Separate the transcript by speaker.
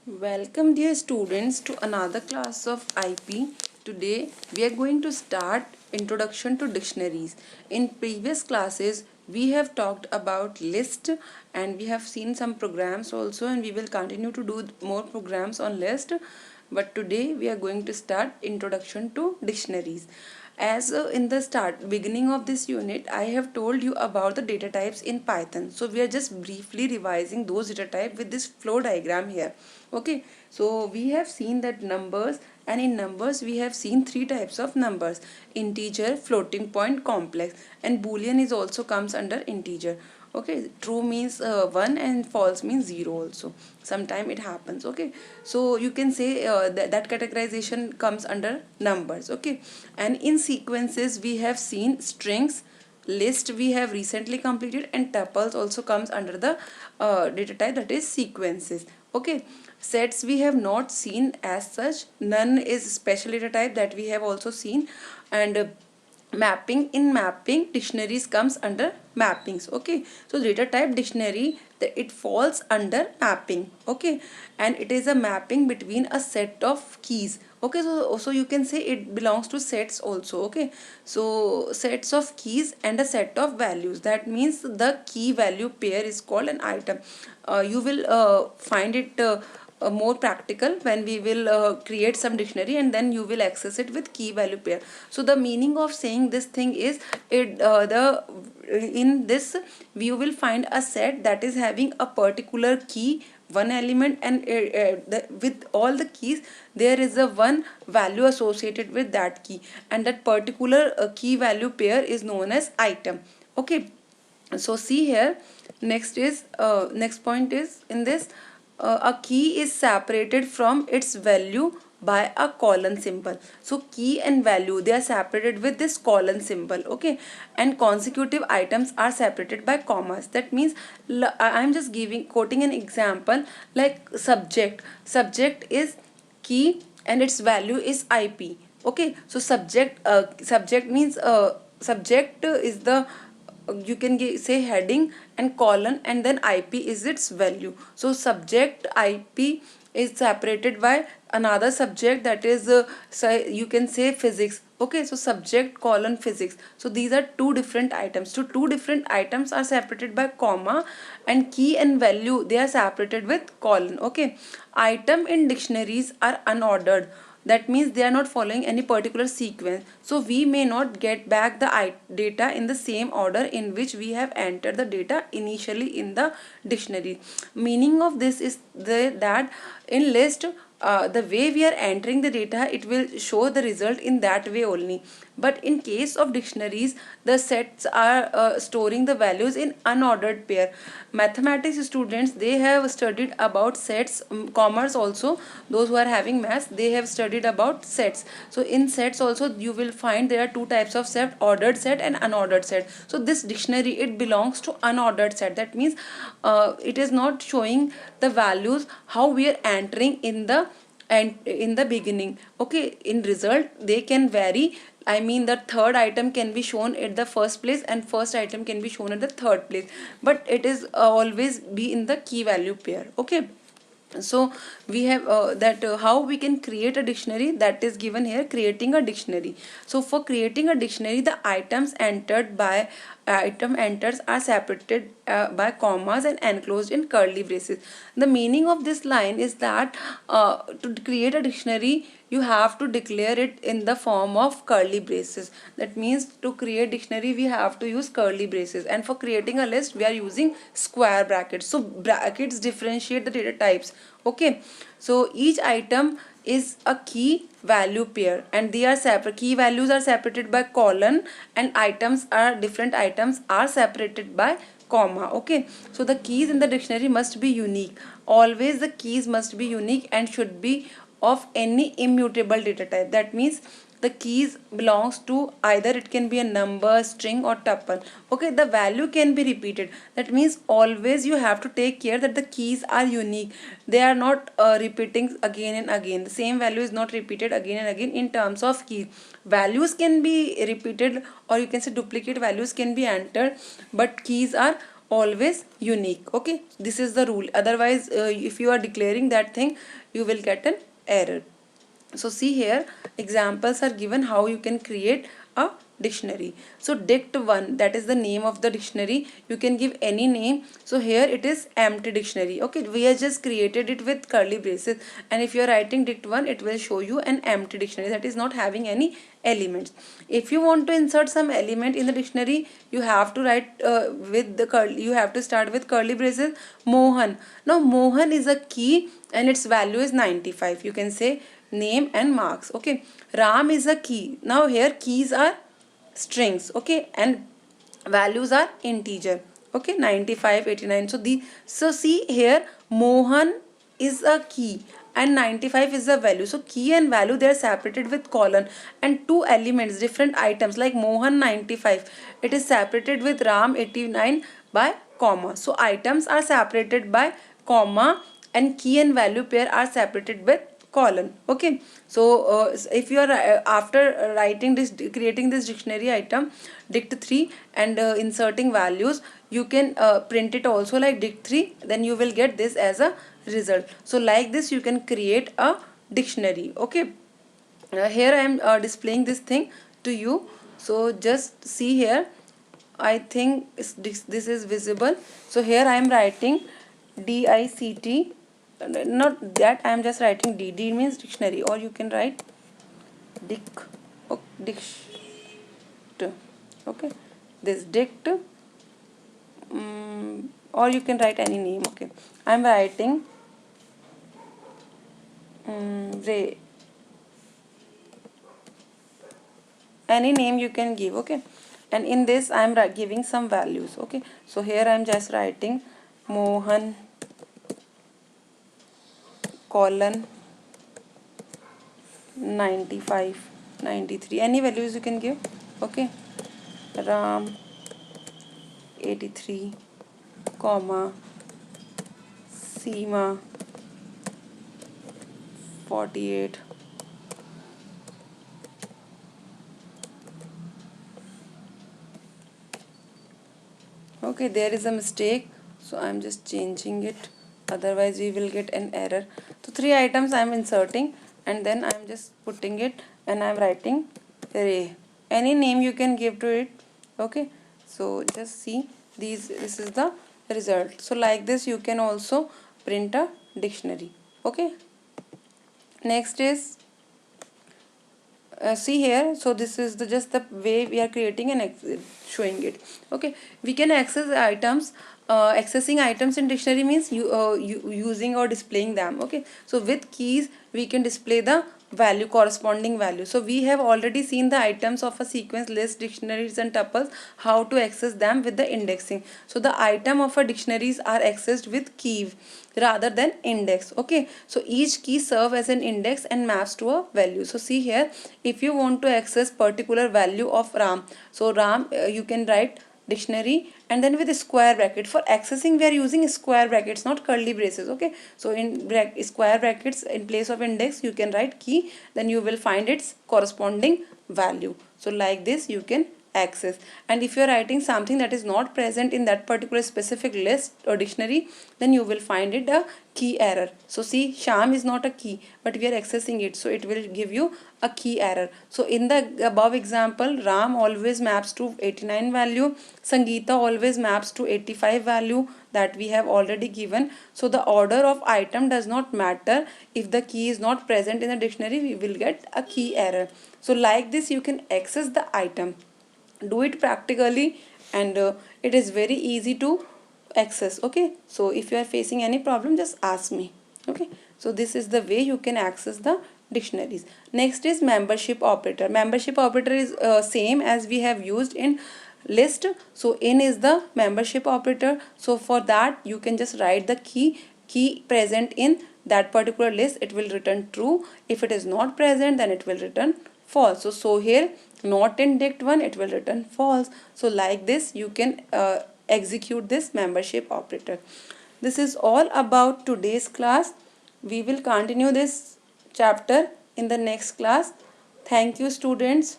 Speaker 1: Welcome dear students to another class of IP. Today we are going to start introduction to dictionaries. In previous classes we have talked about list and we have seen some programs also, and we will continue to do more programs on list. But today we are going to start introduction to dictionaries. As in the beginning of this unit, I have told you about the data types in Python. So we are just briefly revising those data types with this flow diagram here. Okay, so we have seen that numbers, and in numbers we have seen three types of numbers: integer, floating point, complex, and boolean is also comes under integer. Okay, true means 1 and false means 0 also. Sometime it happens. Okay, so you can say that categorization comes under numbers. Okay, and in sequences we have seen strings, list we have recently completed, and tuples also comes under the data type, that is sequences. Okay, sets we have not seen as such. None is special data type that we have also seen. And mapping, in mapping dictionaries comes under mappings. Okay, so data type dictionary, it falls under mapping. Okay, and it is a mapping between a set of keys. Okay, so you can say it belongs to sets also. Okay, so sets of keys and a set of values, that means the key value pair is called an item. You will find it more practical when we will create some dictionary, and then you will access it with key value pair. So the meaning of saying this thing is, it the in this you will find a set that is having a particular key, one element, and with all the keys there is a one value associated with that key, and that particular key value pair is known as item. Okay, so see here, next point is, in this a key is separated from its value by a colon symbol. So key and value, they are separated with this colon symbol. Okay, and consecutive items are separated by commas. That means I am just quoting an example, like subject is key and its value is IP. Okay, so subject means subject is the you can say heading, and colon, and then IP is its value. So subject IP is separated by another subject, that is you can say physics. Okay, so subject colon physics. So these are two different items. So two different items are separated by comma, and key and value, they are separated with colon. Okay, item in dictionaries are unordered. That means they are not following any particular sequence, so we may not get back the data in the same order in which we have entered the data initially in the dictionary. Meaning of this is that in list, the way we are entering the data, it will show the result in that way only. But in case of dictionaries, the sets are storing the values in unordered pair. Mathematics students, they have studied about sets. Commerce also, those who are having maths, they have studied about sets. So in sets also you will find there are two types of set: ordered set and unordered set. So this dictionary, it belongs to unordered set. That means it is not showing the values how we are entering in the and in the beginning. Okay, in result they can vary. I mean, the third item can be shown at the first place, and first item can be shown at the third place, but it is always be in the key value pair. Okay, so we have that how we can create a dictionary, that is given here, creating a dictionary. So for creating a dictionary, the items entered by item enters are separated by commas and enclosed in curly braces. The meaning of this line is that to create a dictionary, you have to declare it in the form of curly braces. That means to create dictionary we have to use curly braces, and for creating a list we are using square brackets. So brackets differentiate the data types. Okay, so each item is a key value pair, and they are separate. Key values are separated by colon, and different items are separated by comma. Okay, so the keys in the dictionary must be unique. Always the keys must be unique and should be of any immutable data type. That means the keys belongs to either it can be a number, string, or tuple. Okay, the value can be repeated. That means always you have to take care that the keys are unique. They are not repeating again and again. The same value is not repeated again and again in terms of key. Values can be repeated, or you can say duplicate values can be entered, but keys are always unique. Okay, this is the rule. Otherwise, if you are declaring that thing, you will get an error. So see here, examples are given how you can create a dictionary. So dict1, that is the name of the dictionary. You can give any name. So here it is empty dictionary. Okay, we have just created it with curly braces, and if you are writing dict1, it will show you an empty dictionary that is not having any elements. If you want to insert some element in the dictionary, you have to write with the curly, you have to start with curly braces, Mohan. Now Mohan is a key and its value is 95. You can say name and marks. Okay, Ram is a key. Now here keys are strings. Okay, and values are integer. Okay, 95, 89. So see here, Mohan is a key and 95 is the value. So key and value, they are separated with colon, and two elements, different items like Mohan 95, it is separated with Ram 89 by comma. So items are separated by comma and key and value pair are separated with colon. Okay, so if you are after writing this, creating this dictionary item dict3 and inserting values, you can print it also like dict3, then you will get this as a result. So like this you can create a dictionary. Okay, here I am displaying this thing to you, so just see here. I think this is visible. So here I am writing DICT, not that, I am just writing D. D means dictionary, or you can write dict. Okay, this dict, or you can write any name. Okay, I am writing Ray, any name you can give. Okay, and in this I am giving some values. Okay, so here I am just writing Mohan colon 95, 93, any values you can give. Okay, Ram 83 comma Seema 48, okay, there is a mistake, so I am just changing it, otherwise we will get an error. So three items I am inserting, and then I am just putting it, and I am writing Ray, any name you can give to it. Okay, so just see, this is the result. So like this you can also print a dictionary. Okay, next is see here, so this is the just the way we are creating and showing it. Okay, we can access items. Accessing items in dictionary means you using or displaying them. Okay, so with keys we can display the value, corresponding value. So we have already seen the items of a sequence, list, dictionaries and tuples, how to access them with the indexing. So the item of a dictionaries are accessed with key rather than index. Okay, so each key serve as an index and maps to a value. So see here, if you want to access particular value of Ram, so Ram you can write dictionary and then with a square bracket. For accessing we are using square brackets, not curly braces. Okay, so in square brackets in place of index you can write key, then you will find its corresponding value. So like this you can access. And if you are writing something that is not present in that particular specific list or dictionary, then you will find it a key error. So see, Sham is not a key, but we are accessing it, so it will give you a key error. So in the above example, Ram always maps to 89 value, Sangeeta always maps to 85 value, that we have already given. So the order of item does not matter. If the key is not present in the dictionary, we will get a key error. So like this you can access the item. Do it practically, and it is very easy to access. Okay, so if you are facing any problem, just ask me. Okay, so this is the way you can access the dictionaries. Next is membership operator. Membership operator is same as we have used in list. So in is the membership operator. So for that you can just write the key present in that particular list, it will return true. If it is not present, then it will return false. So here not in dict1, it will return false. So like this you can execute this membership operator. This is all about today's class. We will continue this chapter in the next class. Thank you, students.